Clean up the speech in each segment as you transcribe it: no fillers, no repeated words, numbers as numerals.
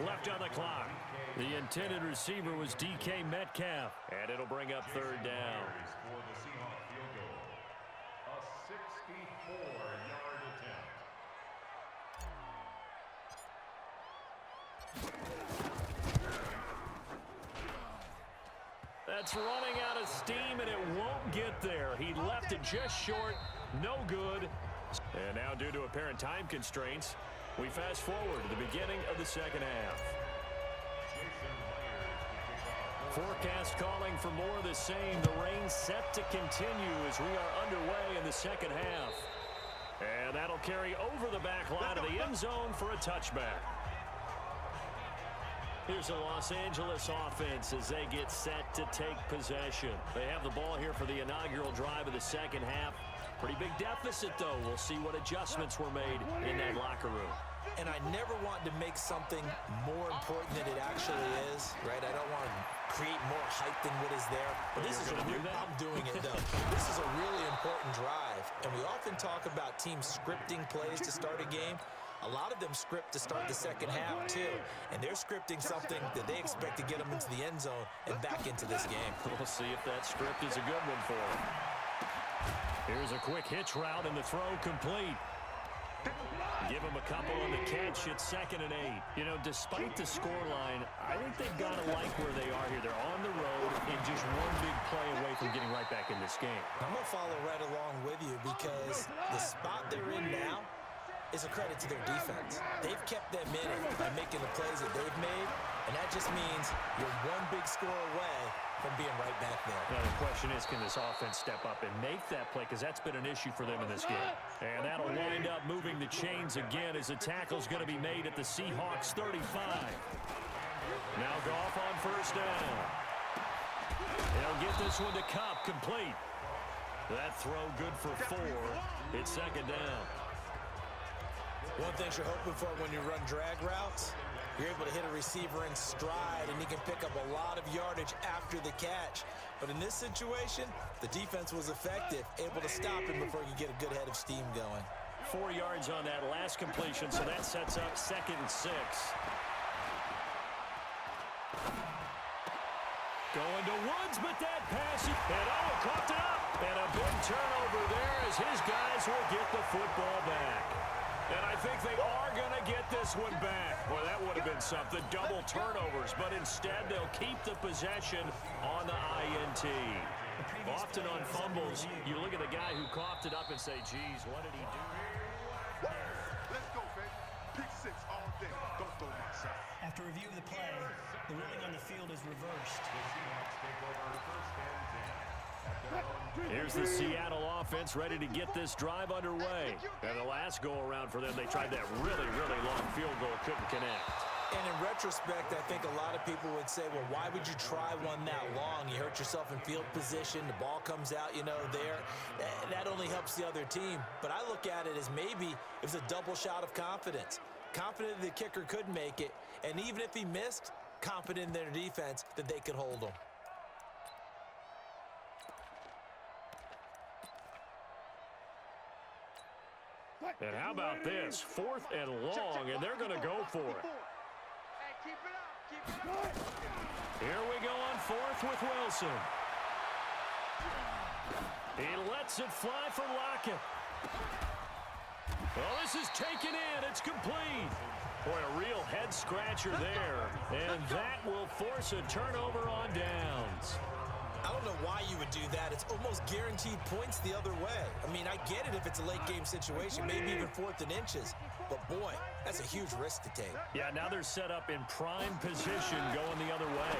Left on the clock. The intended receiver was DK Metcalf, and it'll bring up third down. For the Seahawks field goal, a 64-yard attempt. That's running out of steam, and it won't get there. He left it just short. No good. And now, due to apparent time constraints, we fast forward to the beginning of the second half. Forecast calling for more of the same. The rain set to continue as we are underway in the second half. And that'll carry over the back line of the end zone for a touchback. Here's the Los Angeles offense as they get set to take possession. They have the ball here for the inaugural drive of the second half. Pretty big deficit, though. We'll see what adjustments were made in that locker room. And I never want to make something more important than it actually is, right? I don't want to create more hype than what is there. But this is I'm doing it, though. This is a really important drive. And we often talk about teams scripting plays to start a game. A lot of them script to start the second half, too. And they're scripting something that they expect to get them into the end zone and back into this game. We'll see if that script is a good one for them. Here's a quick hitch route, and the throw complete. Give them a couple on the catch. It's 2nd and 8. You know, despite the scoreline, I think they've got to like where they are here. They're on the road and just one big play away from getting right back in this game. I'm going to follow right along with you because the spot they're in now is a credit to their defense. They've kept them in it by making the plays that they've made, and that just means you're one big score away from being right back there. Now the question is, can this offense step up and make that play? Because that's been an issue for them in this game. And that'll wind up moving the chains again as the tackle's going to be made at the Seahawks 35. Now Goff on first down. They'll get this one to Kupp, complete. That throw good for 4. It's 2nd down. One thing you're hoping for when you run drag routes, you're able to hit a receiver in stride, and he can pick up a lot of yardage after the catch. But in this situation, the defense was effective, able to stop him before you get a good head of steam going. 4 yards on that last completion, so that sets up 2nd and 6. Going to Woods, but that pass, and coughed it up. And a big turnover there as his guys will get the football back. And I think they are going to get this one back. Boy, that would have been something. Double turnovers, but instead they'll keep the possession on the INT. Often on fumbles, you look at the guy who coughed it up and say, geez, what did he do? Let's go, baby. Pick 6 all day. Don't throw my shot. After review of the play, the ruling on the field is reversed. Here's the Seattle offense ready to get this drive underway. And the last go-around for them, they tried that really, really long field goal, couldn't connect. And in retrospect, I think a lot of people would say, well, why would you try one that long? You hurt yourself in field position. The ball comes out, there. That only helps the other team. But I look at it as maybe it was a double shot of confidence. Confident the kicker could make it. And even if he missed, confident in their defense that they could hold him. And how about this? 4th and long, and they're going to go for it. Here we go on 4th with Wilson. He lets it fly for Lockett. Well, this is taken in. It's complete. Boy, a real head-scratcher there. And that will force a turnover on downs. I don't know why you would do that. It's almost guaranteed points the other way. I mean, I get it if it's a late-game situation, maybe even 4th and inches. But, boy, that's a huge risk to take. Yeah, now they're set up in prime position going the other way.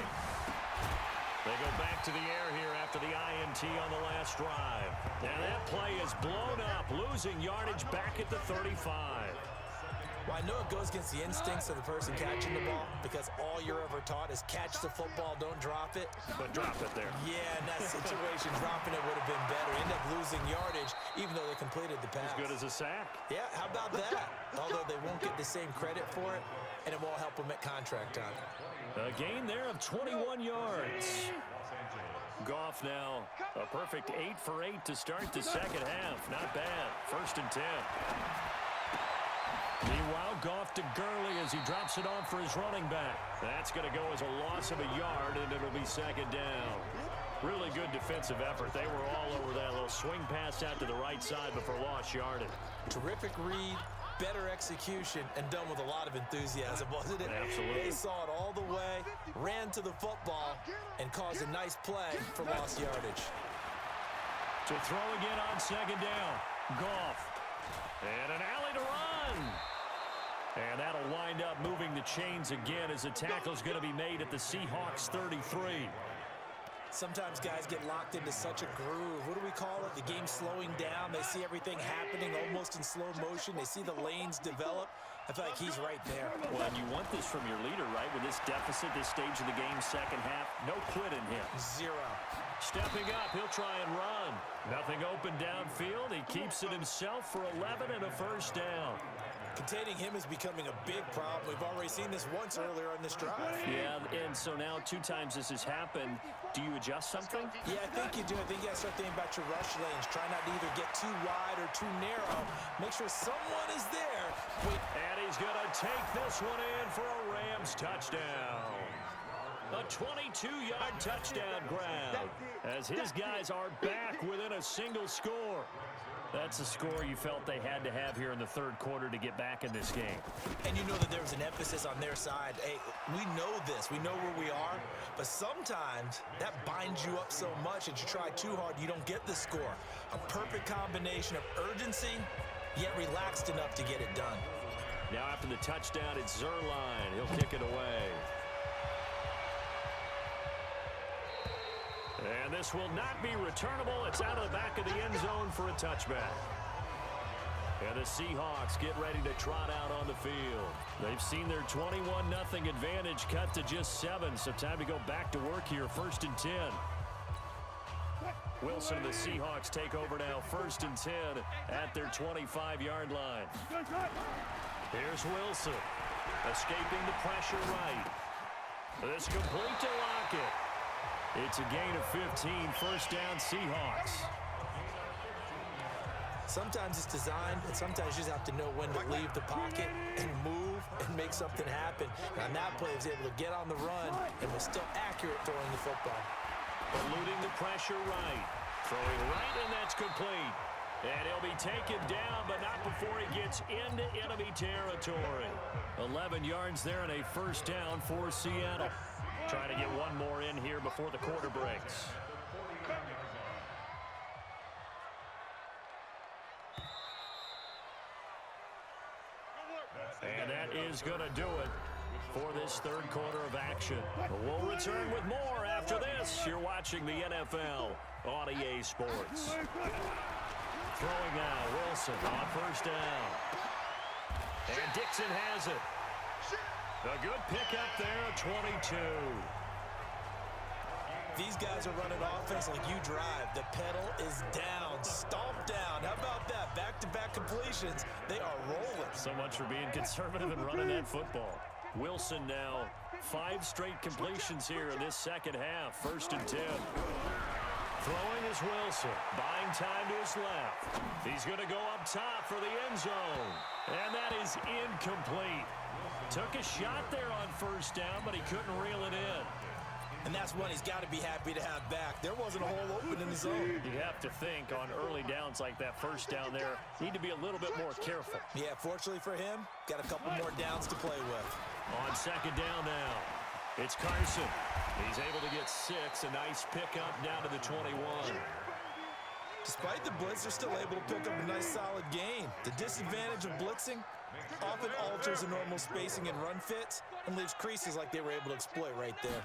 They go back to the air here after the INT on the last drive. And that play is blown up, losing yardage back at the 35. Well, I know it goes against the instincts of the person catching the ball because all you're ever taught is catch the football, don't drop it. But drop it there. Yeah, in that situation, dropping it would have been better. End up losing yardage even though they completed the pass. As good as a sack. Yeah, how about that? Although they won't get the same credit for it, and it won't help them at contract time. A gain there of 21 yards. Goff now a perfect 8 for 8 to start the second half. Not bad. 1st and 10. Meanwhile, Goff to Gurley as he drops it off for his running back. That's going to go as a loss of a yard, and it'll be second down. Really good defensive effort. They were all over that little swing pass out to the right side before lost yardage. Terrific read, better execution, and done with a lot of enthusiasm, wasn't it? Absolutely. They saw it all the way, ran to the football, and caused a nice play for lost yardage. To throw again on second down. Goff. And an alley to run. And that'll wind up moving the chains again as the tackle's going to be made at the Seahawks 33. Sometimes guys get locked into such a groove. What do we call it? The game's slowing down. They see everything happening almost in slow motion. They see the lanes develop. I feel like he's right there. Well, and you want this from your leader, right? With this deficit, this stage of the game, second half, no quit in him. Zero. Stepping up, he'll try and run. Nothing open downfield. He keeps it himself for 11 and a first down. Containing him is becoming a big problem. We've already seen this once earlier on this drive. Yeah, and so now 2 times this has happened. Do you adjust something? Yeah, I think you do. I think you got to start thinking about your rush lanes. Try not to either get too wide or too narrow. Make sure someone is there. And he's going to take this one in for a Rams touchdown. A 22-yard touchdown grab as his guys are back within a single score. That's a score you felt they had to have here in the third quarter to get back in this game. And you know that there was an emphasis on their side. Hey, we know this. We know where we are. But sometimes that binds you up so much that you try too hard, you don't get the score. A perfect combination of urgency, yet relaxed enough to get it done. Now after the touchdown, it's Zerline. He'll kick it away. And this will not be returnable. It's out of the back of the end zone for a touchback. And the Seahawks get ready to trot out on the field. They've seen their 21-0 advantage cut to just 7, so time to go back to work here, 1st and 10. Wilson and the Seahawks take over now, 1st and 10 at their 25-yard line. Here's Wilson, escaping the pressure right. This complete to Lockett. It's a gain of 15, 1st down Seahawks. Sometimes it's designed, and sometimes you just have to know when to leave the pocket and move and make something happen. And on that play, he was able to get on the run and was still accurate throwing the football. Eluding the pressure right. Throwing right, and that's complete. And he'll be taken down, but not before he gets into enemy territory. 11 yards there and a 1st down for Seattle. Trying to get one more in here before the quarter breaks. And that is going to do it for this third quarter of action. We'll return with more after this. You're watching the NFL on EA Sports. Throwing now, Wilson on 1st down. And Dixon has it. A good pickup there, 22. These guys are running offense like you drive. The pedal is down, stomped down. How about that? Back-to-back completions. They are rolling. So much for being conservative and running that football. Wilson now 5 straight completions here in this second half. 1st and 10. Throwing is Wilson. Buying time to his left. He's going to go up top for the end zone. And that is incomplete. Took a shot there on 1st down, but he couldn't reel it in. And that's one he's got to be happy to have back. There wasn't a hole open in the zone. You have to think on early downs like that 1st down there, need to be a little bit more careful. Yeah, fortunately for him, got a couple more downs to play with. On 2nd down now, it's Carson. He's able to get 6, a nice pickup down to the 21. Despite the blitz, they're still able to pick up a nice solid gain. The disadvantage of blitzing often alters the normal spacing and run fits and leaves creases like they were able to exploit right there.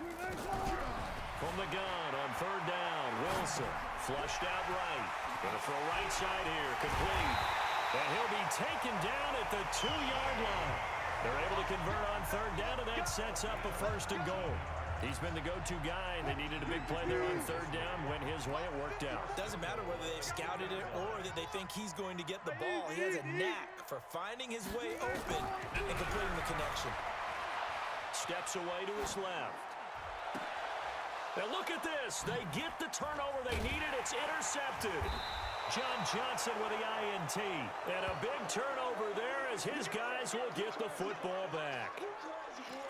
From the gun on 3rd down, Wilson flushed out right. Gonna throw right side here, complete. And he'll be taken down at the 2-yard line. They're able to convert on 3rd down, and that sets up a 1st and goal. He's been the go-to guy. They needed a big play there on 3rd down. Went his way. It worked out. Doesn't matter whether they've scouted it or that they think he's going to get the ball. He has a knack for finding his way open and completing the connection. Steps away to his left. Now look at this. They get the turnover they needed. It's intercepted. John Johnson with the INT. And a big turnover there as his guys will get the football back.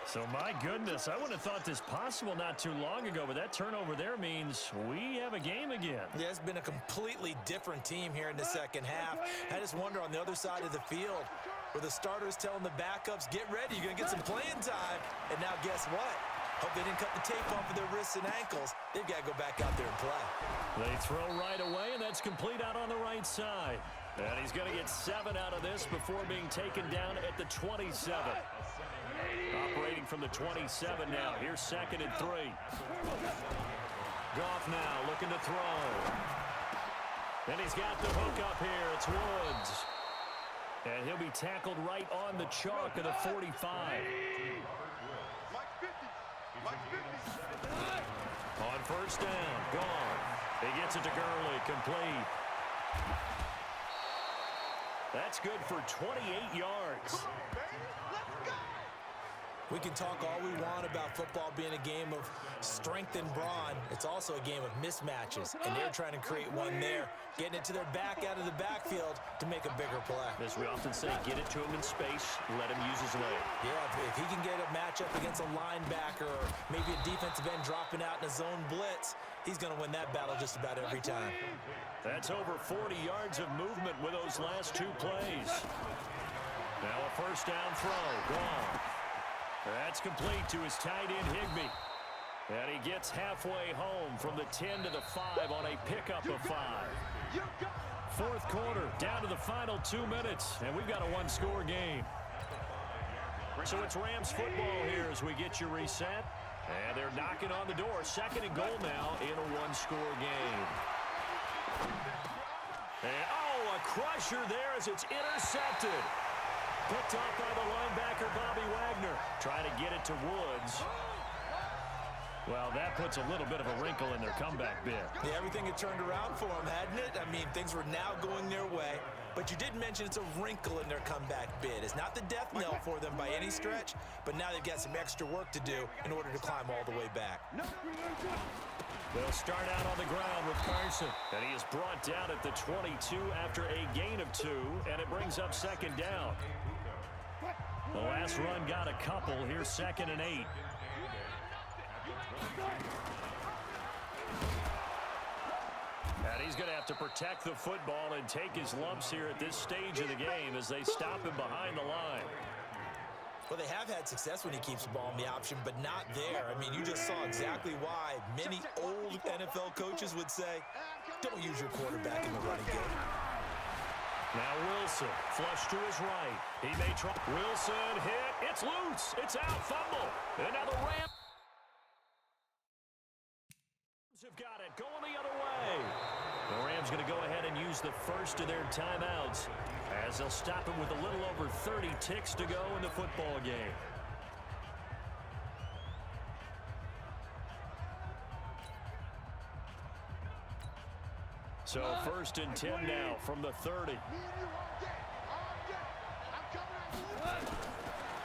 So, my goodness, I wouldn't have thought this possible not too long ago, but that turnover there means we have a game again. Yeah, it's been a completely different team here in the second half. I just wonder on the other side of the field where the starters telling the backups, get ready, you're going to get some playing time. And now guess what? Hope they didn't cut the tape off of their wrists and ankles. They've got to go back out there and play. They throw right away, and that's complete out on the right side. And he's going to get 7 out of this before being taken down at the 27. Operating from the 27 now. Here's 2nd and 3. Goff now looking to throw. And he's got the hook up here. It's Woods. And he'll be tackled right on the chalk of the 45. On first down, gone. He gets it to Gurley, complete. That's good for 28 yards. We can talk all we want about football being a game of strength and brawn. It's also a game of mismatches, and they're trying to create one there, getting it to their back out of the backfield to make a bigger play. As we often say, get it to him in space, let him use his leg. Yeah, if he can get a matchup against a linebacker or maybe a defensive end dropping out in a zone blitz, he's going to win that battle just about every time. That's over 40 yards of movement with those last 2 plays. Now a first down throw, gone. That's complete to his tight end, Higbee. And he gets halfway home from the 10 to the 5 on a pickup of 5. Fourth quarter, down to the final 2 minutes, and we've got a 1-score game. So it's Rams football here as we get you reset. And they're knocking on the door. 2nd and goal now in a 1-score game. And, oh, a crusher there as it's intercepted. Picked off by the linebacker, Bobby Wagner. Try to get it to Woods. Well, that puts a little bit of a wrinkle in their comeback bid. Yeah, everything had turned around for them, hadn't it? I mean, things were now going their way. But you did mention it's a wrinkle in their comeback bid. It's not the death knell for them by any stretch, but now they've got some extra work to do in order to climb all the way back. They'll start out on the ground with Carson. And he is brought down at the 22 after a gain of 2, and it brings up 2nd down. The last run got a couple. Here's 2nd and 8. And he's going to have to protect the football and take his lumps here at this stage of the game as they stop him behind the line. Well, they have had success when he keeps the ball in the option, but not there. I mean, you just saw exactly why many old NFL coaches would say, don't use your quarterback in the running game. Now Wilson, flush to his right. He may try. Wilson hit. It's loose. It's out. Fumble. And now the Rams have got it. Going the other way. The Rams going to go ahead and use the first of their timeouts as they'll stop him with a little over 30 ticks to go in the football game. So 1st and 10 now from the 30.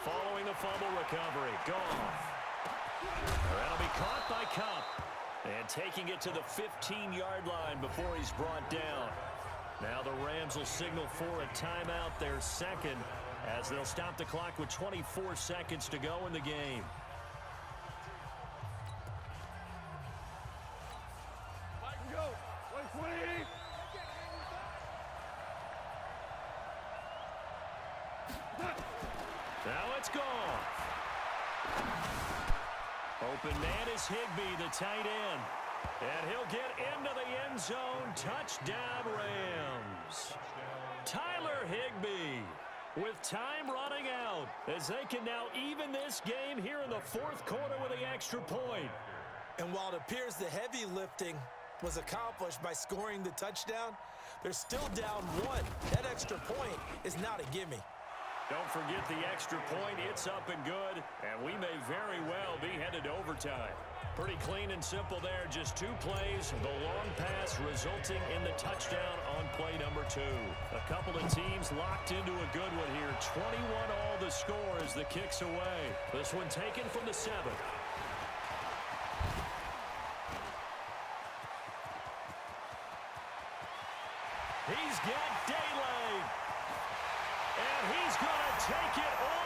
Following the fumble recovery, Goff. That'll be caught by Cup. And taking it to the 15-yard line before he's brought down. Now the Rams will signal for a timeout, their 2nd, as they'll stop the clock with 24 seconds to go in the game. Now it's gone. Open man is Higbee, the tight end. And he'll get into the end zone. Touchdown, Rams. Tyler Higbee with time running out as they can now even this game here in the 4th quarter with the extra point. And while it appears the heavy lifting was accomplished by scoring the touchdown, they're still down 1. That extra point is not a gimme. Don't forget the extra point. It's up and good, and we may very well be headed to overtime. Pretty clean and simple there. Just 2 plays. The long pass resulting in the touchdown on play number 2. A couple of teams locked into a good one here. 21 all the score as the kick's away. This one taken from the 7. He's got daylight. And he's going take it all.